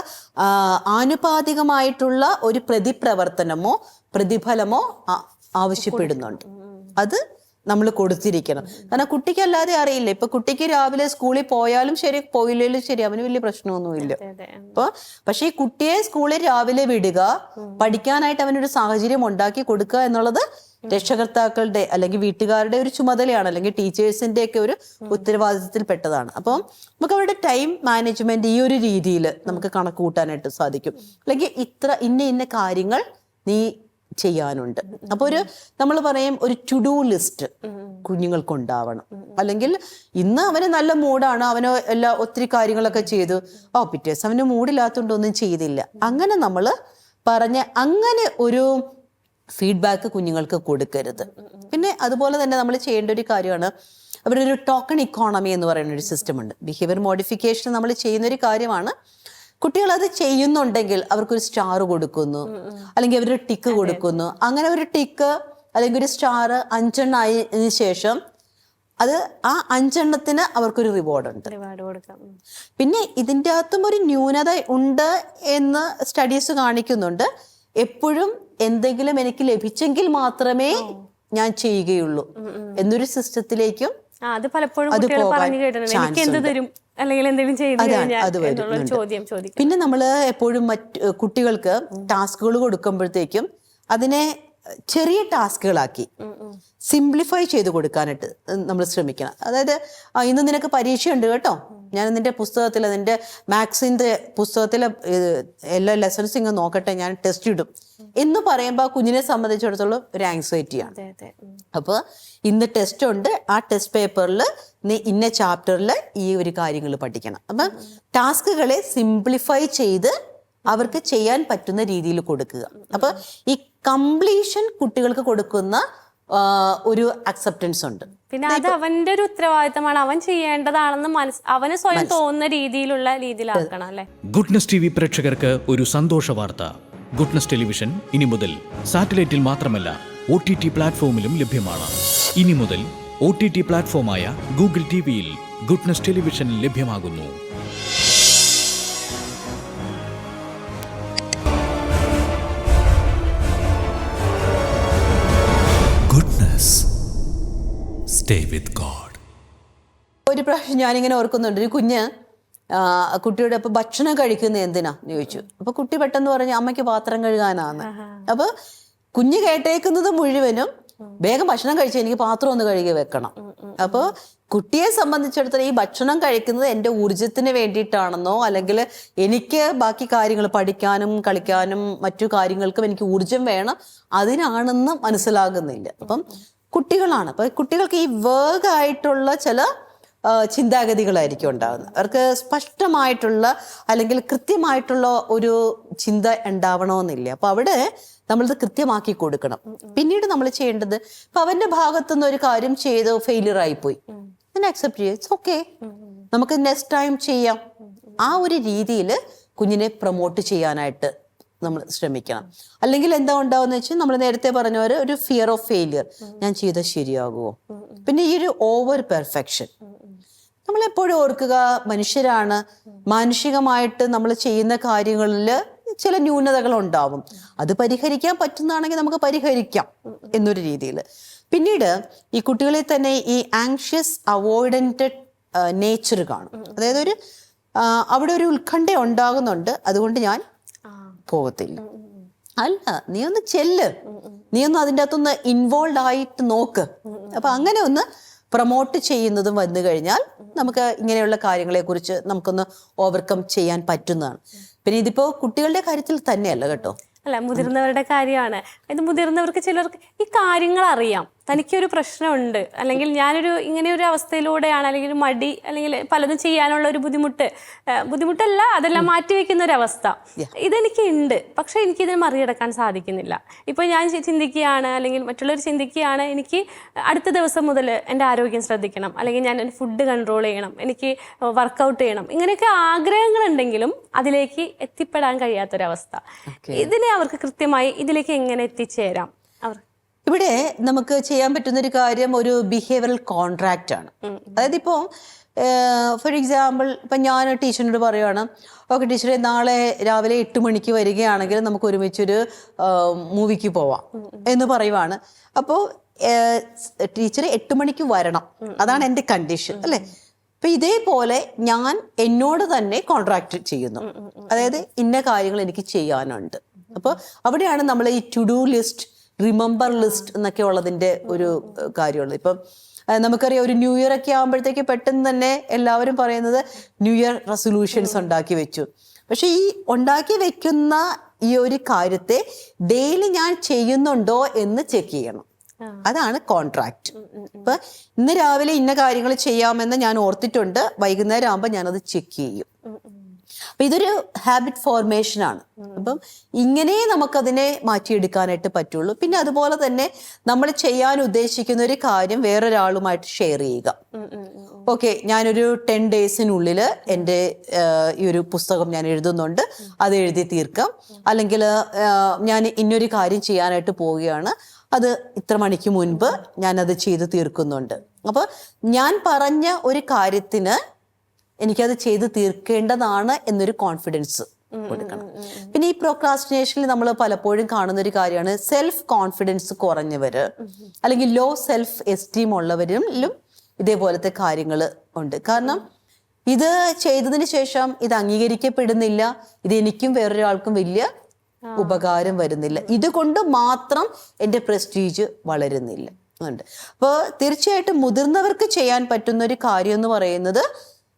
ആനുപാതികമായിട്ടുള്ള ഒരു പ്രതിപ്രവർത്തനമോ പ്രതിഫലമോ ആവശ്യപ്പെടുന്നുണ്ട്. അത് നമ്മൾ കൊടുത്തിരിക്കണം. കാരണം കുട്ടിക്ക് അല്ലാതെ അറിയില്ല. ഇപ്പൊ കുട്ടിക്ക് രാവിലെ സ്കൂളിൽ പോയാലും ശരി, പോയില്ലേലും ശരി, അവന് വലിയ പ്രശ്നമൊന്നുമില്ല. അപ്പൊ പക്ഷെ ഈ കുട്ടിയെ സ്കൂളിൽ രാവിലെ വിടുക, പഠിക്കാനായിട്ട് അവനൊരു സാഹചര്യം ഉണ്ടാക്കി കൊടുക്കുക എന്നുള്ളത് രക്ഷകർത്താക്കളുടെ അല്ലെങ്കിൽ വീട്ടുകാരുടെ ഒരു ചുമതലയാണ്, അല്ലെങ്കിൽ ടീച്ചേഴ്സിന്റെ ഒക്കെ ഒരു ഉത്തരവാദിത്തത്തിൽപ്പെട്ടതാണ്. അപ്പം നമുക്ക് അവരുടെ ടൈം മാനേജ്മെന്റ് ഈ ഒരു രീതിയിൽ നമുക്ക് കണക്ക് കൂട്ടാനായിട്ട് സാധിക്കും. അല്ലെങ്കിൽ ഇന്ന കാര്യങ്ങൾ നീ ചെയ്യാനുണ്ട്. അപ്പൊ നമ്മൾ പറയും ഒരു ടു ഡു ലിസ്റ്റ് കുഞ്ഞുങ്ങൾക്ക് ഉണ്ടാവണം. അല്ലെങ്കിൽ ഇന്ന് അവന് നല്ല മൂഡാണ്, അവന് ഒത്തിരി കാര്യങ്ങളൊക്കെ ചെയ്തു, പിറ്റേ ദിവസം അവന് മൂഡില്ലാത്തതുകൊണ്ട് ഒന്നും ചെയ്തില്ല, അങ്ങനെ നമ്മൾ അങ്ങനെ ഒരു ഫീഡ്ബാക്ക് കുഞ്ഞുങ്ങൾക്ക് കൊടുക്കരുത്. പിന്നെ അതുപോലെ തന്നെ നമ്മൾ ചെയ്യേണ്ട ഒരു കാര്യമാണ്, അവരുടെ ഒരു ടോക്കൺ ഇക്കോണമി എന്ന് പറയുന്ന ഒരു സിസ്റ്റം ഉണ്ട്. ബിഹേവിയർ മോഡിഫിക്കേഷൻ നമ്മൾ ചെയ്യുന്നൊരു കാര്യമാണ്. കുട്ടികൾ അത് ചെയ്യുന്നുണ്ടെങ്കിൽ അവർക്കൊരു സ്റ്റാർ കൊടുക്കുന്നു, അല്ലെങ്കിൽ അവരൊരു ടിക്ക് കൊടുക്കുന്നു. അങ്ങനെ ഒരു ടിക്ക് അല്ലെങ്കിൽ ഒരു സ്റ്റാർ 5 ആയതിനു ശേഷം ആ 5 അവർക്കൊരു റിവാർഡ് ഉണ്ട്. പിന്നെ ഇതിൻ്റെ അകത്തും ഒരു ന്യൂനത ഉണ്ട് എന്ന് സ്റ്റഡീസ് കാണിക്കുന്നുണ്ട്. എപ്പോഴും എന്തെങ്കിലും എനിക്ക് ലഭിച്ചെങ്കിൽ മാത്രമേ ഞാൻ ചെയ്യുകയുള്ളൂ എന്നൊരു സിസ്റ്റത്തിലേക്കും
അത് പലപ്പോഴും പറഞ്ഞു കേട്ടിട്ടുണ്ട്, എനിക്ക് എന്ത് തരും അല്ലെങ്കിൽ എന്തെങ്കിലും ചെയ്തു ചോദ്യം ചോദിക്കും.
പിന്നെ നമ്മൾ എപ്പോഴും കുട്ടികൾക്ക് ടാസ്കുകൾ കൊടുക്കുമ്പോഴത്തേക്കും അതിനെ ചെറിയ ടാസ്കുകളാക്കി സിംപ്ലിഫൈ ചെയ്ത് കൊടുക്കാനായിട്ട് നമ്മൾ ശ്രമിക്കണം. അതായത് ഇന്ന് നിനക്ക് പരീക്ഷയുണ്ട് കേട്ടോ, ഞാൻ നിന്റെ പുസ്തകത്തിൽ, നിന്റെ മാത്സിന്റെ പുസ്തകത്തിലെ എല്ലാ ലെസൺസും ഇങ്ങ് നോക്കട്ടെ, ഞാൻ ടെസ്റ്റ് ഇടും എന്ന് പറയുമ്പോൾ കുഞ്ഞിനെ സംബന്ധിച്ചിടത്തോളം ഒരു ആങ്സൈറ്റിയാണ്. അപ്പോൾ ഇന്ന് ടെസ്റ്റ് ഉണ്ട്, ആ ടെസ്റ്റ് പേപ്പറിൽ നീ ഇന്ന ചാപ്റ്ററിൽ ഈ ഒരു കാര്യങ്ങൾ പഠിക്കണം. അപ്പം ടാസ്കുകളെ സിംപ്ലിഫൈ ചെയ്ത് അവർക്ക് ചെയ്യാൻ പറ്റുന്ന രീതിയിൽ കൊടുക്കുക. അപ്പൊ ഈ കംപ്ലീഷൻ കുട്ടികൾക്ക് കൊടുക്കുന്ന ഒരു അക്സെപ്റ്റൻസ് ഉണ്ട്.
പിന്നെ അത് അവന്റെ ഒരു ഉത്തരവാദിത്തമാണ്, അവൻ ചെയ്യേണ്ടതാണെന്ന് അവന് സ്വയം തോന്നുന്ന രീതിയിലാക്കണം അല്ലെ.
ഗുഡ്നസ് TV പ്രേക്ഷകർക്ക് ഒരു സന്തോഷ വാർത്ത. ഗുഡ്നസ് ടെലിവിഷൻ ഇനി മുതൽ സാറ്റലൈറ്റിൽ മാത്രമല്ല OTT പ്ലാറ്റ്ഫോമിലും ലഭ്യമാണ്. ഇനി മുതൽ OTT പ്ലാറ്റ്ഫോമായ ഗൂഗിൾ TVയിൽ ഗുഡ്നസ് ടെലിവിഷൻ ലഭ്യമാകുന്നു.
Goodness. Stay with God.
ഒരു പ്രാവശ്യം ഞാനിങ്ങനെ ഓർക്കുന്നുണ്ട്, ഒരു കുട്ടിയുടെ അപ്പൊ ഭക്ഷണം കഴിക്കുന്നത് എന്തിനാ എന്ന് ചോദിച്ചു. അപ്പൊ കുട്ടി പെട്ടെന്ന് പറഞ്ഞു അമ്മയ്ക്ക് പാത്രം കഴുകാനാന്ന്. അപ്പൊ കുഞ്ഞ് കേട്ടേക്കുന്നത് മുഴുവനും വേഗം ഭക്ഷണം കഴിച്ചാൽ എനിക്ക് പാത്രം ഒന്ന് കഴുകി വെക്കണം. അപ്പോൾ കുട്ടിയെ സംബന്ധിച്ചിടത്തോളം ഈ ഭക്ഷണം കഴിക്കുന്നത് എൻ്റെ ഊർജത്തിന് വേണ്ടിയിട്ടാണെന്നോ അല്ലെങ്കിൽ എനിക്ക് ബാക്കി കാര്യങ്ങൾ പഠിക്കാനും കളിക്കാനും മറ്റു കാര്യങ്ങൾക്കും എനിക്ക് ഊർജം വേണം അതിനാണെന്ന് മനസ്സിലാകുന്നില്ല. അപ്പം കുട്ടികളാണ്. അപ്പം കുട്ടികൾക്ക് ഈ വേഗമായിട്ടുള്ള ചില ചിന്താഗതികളായിരിക്കും ഉണ്ടാകുന്നത്. അവർക്ക് സ്പഷ്ടമായിട്ടുള്ള അല്ലെങ്കിൽ കൃത്യമായിട്ടുള്ള ഒരു ചിന്ത ഉണ്ടാവണമെന്നില്ല. അപ്പൊ അവിടെ നമ്മളിത് കൃത്യമാക്കി കൊടുക്കണം. പിന്നീട് നമ്മൾ ചെയ്യേണ്ടത്, ഇപ്പൊ അവന്റെ ഭാഗത്തുനിന്ന് ഒരു കാര്യം ചെയ്ത് ഫെയിലിയർ ആയിപ്പോയി, അതിനെ അക്സെപ്റ്റ് ചെയ്യുക, ഇറ്റ്സ് ഓക്കെ, നമുക്ക് നെക്സ്റ്റ് ടൈം ചെയ്യാം. ആ ഒരു രീതിയിൽ കുഞ്ഞിനെ പ്രൊമോട്ട് ചെയ്യാനായിട്ട് നമ്മൾ ശ്രമിക്കണം. അല്ലെങ്കിൽ എന്താ ഉണ്ടാവുന്ന വെച്ചാൽ നമ്മൾ നേരത്തെ പറഞ്ഞ ഒരു ഫിയർ ഓഫ് ഫെയിലിയർ, ഞാൻ ചെയ്താൽ ശരിയാകുമോ. പിന്നെ ഈ ഒരു ഓവർ പെർഫെക്ഷൻ, നമ്മളെപ്പോഴും ഓർക്കുക മനുഷ്യരാണ്, മാനുഷികമായിട്ട് നമ്മൾ ചെയ്യുന്ന കാര്യങ്ങളിൽ ചില ന്യൂനതകൾ ഉണ്ടാവും. അത് പരിഹരിക്കാൻ പറ്റുന്നതാണെങ്കിൽ നമുക്ക് പരിഹരിക്കാം എന്നൊരു രീതിയിൽ. പിന്നീട് ഈ കുട്ടികളിൽ തന്നെ ഈ ആങ്ഷ്യസ് അവോയ്ഡന്റ് നേച്ചർ കാണും. അതായത് അവിടെ ഒരു ഉത്കണ്ഠ ഉണ്ടാകുന്നുണ്ട്, അതുകൊണ്ട് ഞാൻ പോകത്തില്ല. അല്ല, നീ ഒന്ന് ചെല്ല്, നീ ഒന്ന് അതിൻ്റെ അകത്തൊന്ന് ഇൻവോൾവ് ആയിട്ട് നോക്ക്. അപ്പൊ അങ്ങനെ ഒന്ന് പ്രൊമോട്ട് ചെയ്യുന്നതും വന്നു കഴിഞ്ഞാൽ നമുക്ക് ഇങ്ങനെയുള്ള കാര്യങ്ങളെ കുറിച്ച് നമുക്കൊന്ന് ഓവർകം ചെയ്യാൻ പറ്റുന്നതാണ്. പിന്നെ ഇതിപ്പോ കുട്ടികളുടെ കാര്യത്തിൽ തന്നെയല്ല കേട്ടോ,
അല്ല മുതിർന്നവരുടെ കാര്യമാണ് ഇത്. മുതിർന്നവർക്ക് ചിലർക്ക് ഈ കാര്യങ്ങൾ അറിയാം, തനിക്കൊരു പ്രശ്നമുണ്ട്, അല്ലെങ്കിൽ ഞാനൊരു ഇങ്ങനെ ഒരു അവസ്ഥയിലൂടെയാണ്, അല്ലെങ്കിൽ ഒരു മടി, അല്ലെങ്കിൽ പലതും ചെയ്യാനുള്ള ഒരു ബുദ്ധിമുട്ടല്ല, അതെല്ലാം മാറ്റിവെക്കുന്ന ഒരു അവസ്ഥ ഇതെനിക്ക് ഉണ്ട്. പക്ഷെ എനിക്കിതിനെ മറികടക്കാൻ സാധിക്കുന്നില്ല. ഇപ്പൊ ഞാൻ ചിന്തിക്കുകയാണ്, അല്ലെങ്കിൽ മറ്റുള്ളവർ ചിന്തിക്കുകയാണ്, എനിക്ക് അടുത്ത ദിവസം മുതൽ എൻ്റെ ആരോഗ്യം ശ്രദ്ധിക്കണം, അല്ലെങ്കിൽ ഞാൻ എൻ്റെ ഫുഡ് കൺട്രോൾ ചെയ്യണം, എനിക്ക് വർക്കൗട്ട് ചെയ്യണം, ഇങ്ങനെയൊക്കെ ആഗ്രഹങ്ങളുണ്ടെങ്കിലും അതിലേക്ക് എത്തിപ്പെടാൻ കഴിയാത്തൊരവസ്ഥ. ഇതിനെ അവർക്ക് കൃത്യമായി ഇതിലേക്ക് എങ്ങനെ എത്തിച്ചേരാം?
ഇവിടെ നമുക്ക് ചെയ്യാൻ പറ്റുന്ന ഒരു കാര്യം ഒരു ബിഹേവിയറൽ കോൺട്രാക്റ്റ് ആണ്. അതായത് ഇപ്പോൾ ഫോർ എക്സാമ്പിൾ, ഇപ്പം ഞാൻ ടീച്ചറിനോട് പറയുകയാണ്, ഓക്കെ ടീച്ചറെ നാളെ രാവിലെ 8 മണിക്ക് വരികയാണെങ്കിൽ നമുക്ക് ഒരുമിച്ചൊരു മൂവിക്ക് പോവാം എന്ന് പറയുവാണ്. അപ്പോൾ ടീച്ചർ 8 മണിക്ക് വരണം, അതാണ് എൻ്റെ കണ്ടീഷൻ അല്ലേ. അപ്പം ഇതേപോലെ ഞാൻ എന്നോട് തന്നെ കോൺട്രാക്ട് ചെയ്യുന്നു. അതായത് ഇന്ന കാര്യങ്ങൾ എനിക്ക് ചെയ്യാനുണ്ട്. അപ്പോൾ അവിടെയാണ് നമ്മൾ ഈ to do list, remember list എന്നൊക്കെ ഉള്ളതിൻ്റെ ഒരു കാര്യമുള്ളത്. ഇപ്പം നമുക്കറിയാം, ഒരു ന്യൂ ഇയർ ഒക്കെ ആകുമ്പോഴത്തേക്ക് പെട്ടെന്ന് തന്നെ എല്ലാവരും പറയുന്നത് ന്യൂ ഇയർ റെസൊല്യൂഷൻസ് ഉണ്ടാക്കി വെച്ചു. പക്ഷെ ഈ ഉണ്ടാക്കി വെക്കുന്ന ഈ ഒരു കാര്യത്തെ ഡെയിലി ഞാൻ ചെയ്യുന്നുണ്ടോ എന്ന് ചെക്ക് ചെയ്യണം. അതാണ് കോൺട്രാക്ട്. ഇപ്പൊ ഇന്ന് രാവിലെ ഇന്ന കാര്യങ്ങൾ ചെയ്യാമെന്ന് ഞാൻ ഓർത്തിട്ടുണ്ട്, വൈകുന്നേരം ആകുമ്പോൾ ഞാനത് ചെക്ക് ചെയ്യും. അപ്പൊ ഇതൊരു ഹാബിറ്റ് ഫോർമേഷൻ ആണ്. അപ്പം ഇങ്ങനെ നമുക്കതിനെ മാറ്റിയെടുക്കാനായിട്ട് പറ്റുള്ളൂ. പിന്നെ അതുപോലെ തന്നെ നമ്മൾ ചെയ്യാൻ ഉദ്ദേശിക്കുന്ന ഒരു കാര്യം വേറൊരാളുമായിട്ട് ഷെയർ ചെയ്യുക. ഓക്കെ, ഞാനൊരു 10 ഡേയ്സിനുള്ളിൽ എൻ്റെ ഈ ഒരു പുസ്തകം ഞാൻ എഴുതുന്നുണ്ട്, അത് എഴുതി തീർക്കാം. അല്ലെങ്കിൽ ഞാൻ ഇന്നൊരു കാര്യം ചെയ്യാനായിട്ട് പോവുകയാണ്, അത് ഇത്ര മണിക്ക് മുൻപ് ഞാനത് ചെയ്ത് തീർക്കുന്നുണ്ട്. അപ്പോൾ ഞാൻ പറഞ്ഞ ഒരു കാര്യത്തിന് എനിക്കത് ചെയ്ത് തീർക്കേണ്ടതാണ് എന്നൊരു കോൺഫിഡൻസ് കൊടുക്കണം. പിന്നെ ഈ പ്രോക്രാസ്റ്റിനേഷനിൽ നമ്മൾ പലപ്പോഴും കാണുന്ന ഒരു കാര്യമാണ് സെൽഫ് കോൺഫിഡൻസ് കുറഞ്ഞവര് അല്ലെങ്കിൽ ലോ സെൽഫ് എസ്റ്റീം ഉള്ളവരിലും ഇതേപോലത്തെ കാര്യങ്ങൾ ഉണ്ട്. കാരണം ഇത് ചെയ്തതിന് ശേഷം ഇത് അംഗീകരിക്കപ്പെടുന്നില്ല, ഇത് എനിക്കും വേറൊരാൾക്കും വലിയ ഉപകാരം വരുന്നില്ല, ഇതുകൊണ്ട് മാത്രം എൻ്റെ പ്രസ്റ്റീജ് വളരുന്നില്ല ഉണ്ട്. അപ്പോൾ തീർച്ചയായിട്ടും മുതിർന്നവർക്ക് ചെയ്യാൻ പറ്റുന്ന ഒരു കാര്യം എന്ന് പറയുന്നത്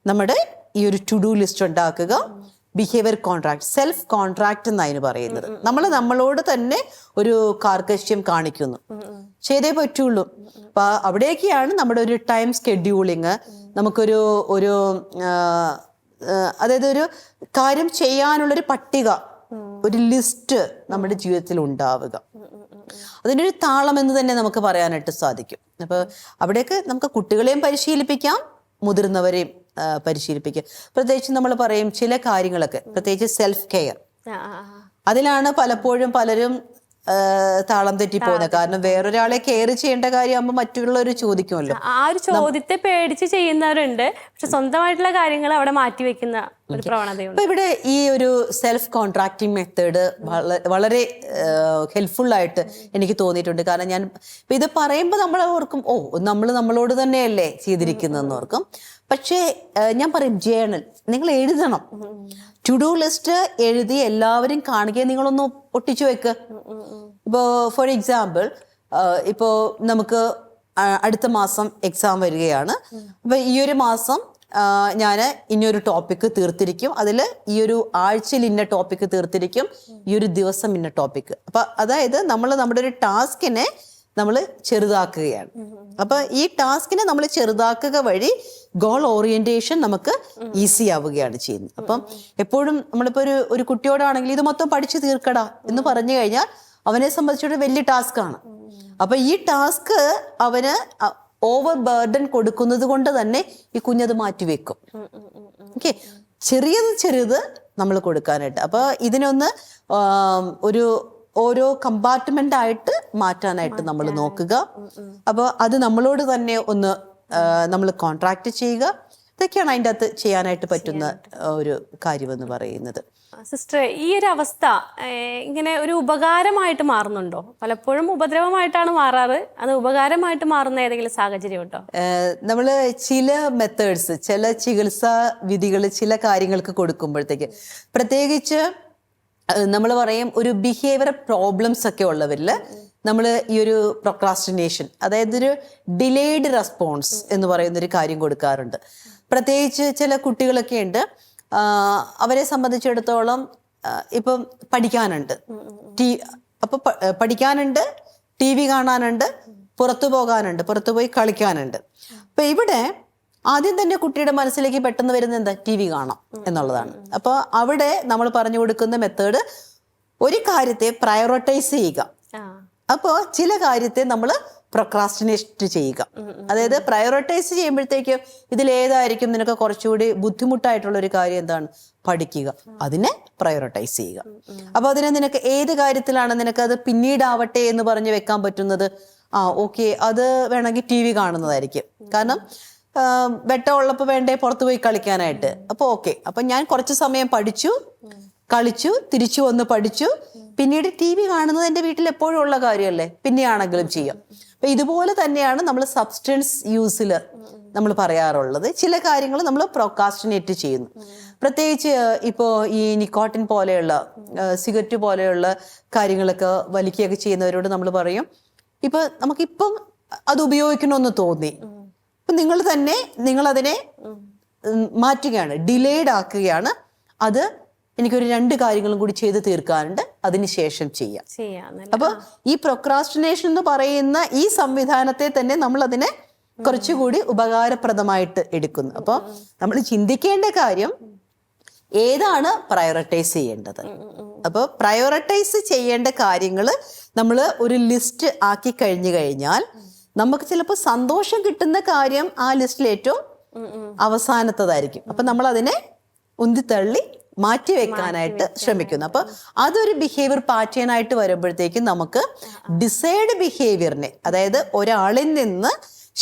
നമ്മുടെ ഈ ഒരു ടു ഡു ലിസ്റ്റ് ഉണ്ടാക്കുക, ബിഹേവിയർ കോൺട്രാക്ട്, സെൽഫ് കോൺട്രാക്ട് എന്നതിന് പറയുന്നത്. നമ്മളോട് തന്നെ ഒരു കാർക്കശ്യം കാണിക്കുന്നു, ചെയ്തേ പറ്റുള്ളൂ. അപ്പൊ അവിടേക്കാണ് നമ്മുടെ ഒരു ടൈം സ്കെഡ്യൂളിങ്, നമുക്കൊരു അതായത് ഒരു കാര്യം ചെയ്യാനുള്ളൊരു പട്ടിക ഒരു ലിസ്റ്റ് നമ്മുടെ ജീവിതത്തിൽ ഉണ്ടാവുക. അതിനൊരു താളം എന്ന് തന്നെ നമുക്ക് പറയാനായിട്ട് സാധിക്കും. അപ്പോൾ അവിടെയൊക്കെ നമുക്ക് കുട്ടികളെയും പരിശീലിപ്പിക്കാം, മുതിർന്നവരെയും പരിശീലിപ്പിക്കാം. പ്രത്യേകിച്ച് നമ്മൾ പറയും ചില കാര്യങ്ങളൊക്കെ, പ്രത്യേകിച്ച് സെൽഫ് കെയർ, അതിലാണ് പലപ്പോഴും പലരും താളം തെറ്റിപ്പോകുന്നത്. കാരണം വേറൊരാളെ കെയർ ചെയ്യേണ്ട കാര്യമാകുമ്പോൾ മറ്റുള്ളവർ ചോദിക്കുമല്ലോ.
ആ ഒരു ചോദ്യത്തെ പേടിച്ച് ചെയ്യുന്നവരുണ്ട്, പക്ഷെ സ്വന്തമായിട്ടുള്ള കാര്യങ്ങൾ അവിടെ മാറ്റി വെക്കുന്ന ഒരു പ്രവണതയുണ്ട്.
അപ്പൊ ഇവിടെ ഈ ഒരു സെൽഫ് കോൺട്രാക്റ്റിംഗ് മെത്തേഡ് വളരെ ഹെൽപ്ഫുൾ ആയിട്ട് എനിക്ക് തോന്നിയിട്ടുണ്ട്. കാരണം ഞാൻ ഇത് പറയുമ്പോൾ നമ്മൾ ഓർക്കും, ഓ നമ്മൾ നമ്മളോട് തന്നെയല്ലേ ചെയ്തിരിക്കുന്നതെന്ന് ഓർക്കും. പക്ഷേ ഞാൻ പറയും, ജേണൽ നിങ്ങൾ എഴുതണം. ടു ഡു ലിസ്റ്റ് എഴുതി എല്ലാവരും കാണുകയും നിങ്ങളൊന്ന് ഒട്ടിച്ചു വെക്ക്. ഇപ്പോൾ ഫോർ എക്സാമ്പിൾ, ഇപ്പോൾ നമുക്ക് അടുത്ത മാസം എക്സാം വരികയാണ്. അപ്പൊ ഈ ഒരു മാസം ഞാൻ ഇനിയൊരു ടോപ്പിക്ക് തീർത്തിരിക്കും, അതിൽ ഈ ഒരു ആഴ്ചയിൽ ഇന്ന ടോപ്പിക്ക് തീർത്തിരിക്കും, ഈ ഒരു ദിവസം ഇന്ന ടോപ്പിക്ക്. അപ്പൊ അതായത് നമ്മൾ നമ്മുടെ ഒരു ടാസ്കിനെ നമ്മൾ ചെറുതാക്കുകയാണ്. അപ്പൊ ഈ ടാസ്കിനെ നമ്മൾ ചെറുതാക്കുക വഴി ഗോൾ ഓറിയന്റേഷൻ നമുക്ക് ഈസി ആവുകയാണ് ചെയ്യുന്നത്. അപ്പം എപ്പോഴും നമ്മളിപ്പോ ഒരു കുട്ടിയോടാണെങ്കിൽ ഇത് മൊത്തം പഠിച്ചു തീർക്കടാ എന്ന് പറഞ്ഞു കഴിഞ്ഞാൽ അവനെ സംബന്ധിച്ചൊരു വലിയ ടാസ്ക് ആണ്. അപ്പൊ ഈ ടാസ്ക് അവന് ഓവർ ബർഡൻ കൊടുക്കുന്നത് കൊണ്ട് തന്നെ ഈ കുഞ്ഞത് മാറ്റിവെക്കും. ഓക്കെ, ചെറിയത് നമ്മൾ കൊടുക്കാനായിട്ട്. അപ്പൊ ഇതിനൊന്ന് ഓരോ കമ്പാർട്ട്മെന്റ് ആയിട്ട് മാറ്റാനായിട്ട് നമ്മൾ നോക്കുക. അപ്പോൾ അത് നമ്മളോട് തന്നെ ഒന്ന് നമ്മൾ കോൺട്രാക്ട് ചെയ്യുക. ഇതൊക്കെയാണ് അതിൻ്റെ അകത്ത് ചെയ്യാനായിട്ട് പറ്റുന്ന ഒരു കാര്യമെന്ന് പറയുന്നത്.
സിസ്റ്റർ, ഈ ഒരു അവസ്ഥ ഇങ്ങനെ ഒരു ഉപകാരമായിട്ട് മാറുന്നുണ്ടോ? പലപ്പോഴും ഉപദ്രവമായിട്ടാണ് മാറാറ്. അത് ഉപകാരമായിട്ട് മാറുന്ന ഏതെങ്കിലും സാഹചര്യം ഉണ്ടോ?
നമ്മൾ ചില മെത്തേഡ്സ്, ചില ചികിത്സാ വിധികൾ ചില കാര്യങ്ങൾക്ക് കൊടുക്കുമ്പോഴത്തേക്ക്, പ്രത്യേകിച്ച് നമ്മൾ പറയും ഒരു ബിഹേവിയർ പ്രോബ്ലംസ് ഒക്കെ ഉള്ളവരിൽ നമ്മൾ ഈ ഒരു പ്രൊക്രാസ്റ്റിനേഷൻ, അതായത് ഒരു ഡിലേഡ് റെസ്പോൺസ് എന്ന് പറയുന്നൊരു കാര്യം കൊടുക്കാറുണ്ട്. പ്രത്യേകിച്ച് ചില കുട്ടികളൊക്കെ ഉണ്ട്, അവരെ സംബന്ധിച്ചിടത്തോളം ഇപ്പം പഠിക്കാനുണ്ട്, പഠിക്കാനുണ്ട്, ടി വി കാണാനുണ്ട്, പുറത്തു പോകാനുണ്ട്, പുറത്തു പോയി കളിക്കാനുണ്ട്. അപ്പൊ ഇവിടെ ആദ്യം തന്നെ കുട്ടിയുടെ മനസ്സിലേക്ക് പെട്ടെന്ന് വരുന്ന എന്താ, ടി വി കാണാം എന്നുള്ളതാണ്. അപ്പോൾ അവിടെ നമ്മൾ പറഞ്ഞു കൊടുക്കുന്ന മെത്തേഡ് ഒരു കാര്യത്തെ പ്രയോറിറ്റൈസ് ചെയ്യുക. അപ്പോൾ ചില കാര്യത്തെ നമ്മൾ പ്രൊക്രാസ്റ്റിനേറ്റ് ചെയ്യുക. അതായത് പ്രയോറിറ്റൈസ് ചെയ്യുമ്പോഴത്തേക്ക് ഇതിലേതായിരിക്കും നിനക്ക് കുറച്ചുകൂടി ബുദ്ധിമുട്ടായിട്ടുള്ള ഒരു കാര്യം, എന്താണ്, പഠിക്കുക, അതിനെ പ്രയോറിറ്റൈസ് ചെയ്യുക. അപ്പോൾ അതിനെ നിനക്ക് ഏത് കാര്യത്തിലാണ് നിനക്കത് പിന്നീടാവട്ടെ എന്ന് പറഞ്ഞ് വെക്കാൻ പറ്റുന്നത്, ഓക്കെ അത് വേണമെങ്കിൽ ടി വി കാണുന്നതായിരിക്കും. കാരണം വെട്ടമുള്ളപ്പോൾ വേണ്ടേ പുറത്തു പോയി കളിക്കാനായിട്ട്. അപ്പോൾ ഓക്കെ, അപ്പം ഞാൻ കുറച്ച് സമയം പഠിച്ചു, കളിച്ചു, തിരിച്ചു വന്ന് പഠിച്ചു, പിന്നീട് ടി വി കാണുന്നത് എൻ്റെ വീട്ടിൽ എപ്പോഴും ഉള്ള കാര്യമല്ലേ, പിന്നെയാണെങ്കിലും ചെയ്യാം. അപ്പം ഇതുപോലെ തന്നെയാണ് നമ്മൾ സബ്സ്റ്റൻസ് യൂസിൽ നമ്മൾ പറയാറുള്ളത്. ചില കാര്യങ്ങൾ നമ്മൾ പ്രൊക്രാസ്റ്റിനേറ്റ് ചെയ്യുന്നു. പ്രത്യേകിച്ച് ഇപ്പോൾ ഈ നിക്കോട്ടിൻ പോലെയുള്ള സിഗരറ്റ് പോലെയുള്ള കാര്യങ്ങളൊക്കെ വലിക്കുകയൊക്കെ ചെയ്യുന്നവരോട് നമ്മൾ പറയും, ഇപ്പം നമുക്കിപ്പം അത് ഉപയോഗിക്കണമെന്ന് തോന്നി, അപ്പം നിങ്ങളതിനെ മാറ്റുകയാണ്, ഡിലേഡ് ആക്കുകയാണ്. അത് എനിക്കൊരു 2 കാര്യങ്ങളും കൂടി ചെയ്ത് തീർക്കാനുണ്ട്, അതിനുശേഷം ചെയ്യാം. അപ്പൊ ഈ പ്രൊക്രാസ്റ്റിനേഷൻ എന്ന് പറയുന്ന ഈ സംവിധാനത്തെ തന്നെ നമ്മൾ അതിനെ കുറച്ചുകൂടി ഉപകാരപ്രദമായിട്ട് എടുക്കുന്നു. അപ്പൊ നമ്മൾ ചിന്തിക്കേണ്ട കാര്യം ഏതാണ് പ്രയോറിറ്റൈസ് ചെയ്യേണ്ടത്. അപ്പോൾ പ്രയോറിറ്റൈസ് ചെയ്യേണ്ട കാര്യങ്ങൾ നമ്മൾ ഒരു ലിസ്റ്റ് ആക്കി കഴിഞ്ഞാൽ നമുക്ക് ചിലപ്പോൾ സന്തോഷം കിട്ടുന്ന കാര്യം ആ ലിസ്റ്റിൽ ഏറ്റവും അവസാനത്തതായിരിക്കും. അപ്പൊ നമ്മൾ അതിനെ ഉന്തിത്തള്ളി മാറ്റി വെക്കാനായിട്ട് ശ്രമിക്കുന്നു. അപ്പൊ അതൊരു ബിഹേവിയർ പാറ്റേൺ ആയിട്ട് വരുമ്പോഴത്തേക്കും നമുക്ക് ഡിസൈഡ് ബിഹേവിയറിനെ, അതായത് ഒരാളിൽ നിന്ന്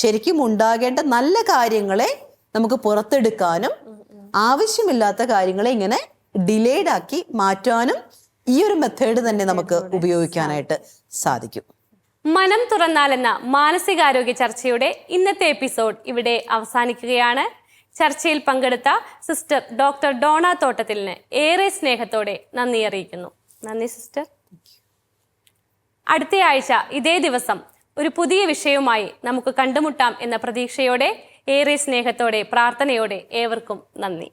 ശരിക്കും ഉണ്ടാകേണ്ട നല്ല കാര്യങ്ങളെ നമുക്ക് പുറത്തെടുക്കാനും ആവശ്യമില്ലാത്ത കാര്യങ്ങളെ ഇങ്ങനെ ഡിലേഡ് ആക്കി മാറ്റാനും ഈ ഒരു മെത്തേഡ് തന്നെ നമുക്ക് ഉപയോഗിക്കാനായിട്ട് സാധിക്കും.
മനം തുറന്നാലെന്ന മാനസികാരോഗ്യ ചർച്ചയുടെ ഇന്നത്തെ എപ്പിസോഡ് ഇവിടെ അവസാനിക്കുകയാണ്. ചർച്ചയിൽ പങ്കെടുത്ത സിസ്റ്റർ ഡോക്ടർ ഡോണ തോട്ടത്തിലിന് ഏറെ സ്നേഹത്തോടെ നന്ദി അറിയിക്കുന്നു. നന്ദി സിസ്റ്റർ. അടുത്ത ആഴ്ച ഇതേ ദിവസം ഒരു പുതിയ വിഷയവുമായി നമുക്ക് കണ്ടുമുട്ടാം എന്ന പ്രതീക്ഷയോടെ, ഏറെ സ്നേഹത്തോടെ, പ്രാർത്ഥനയോടെ ഏവർക്കും നന്ദി.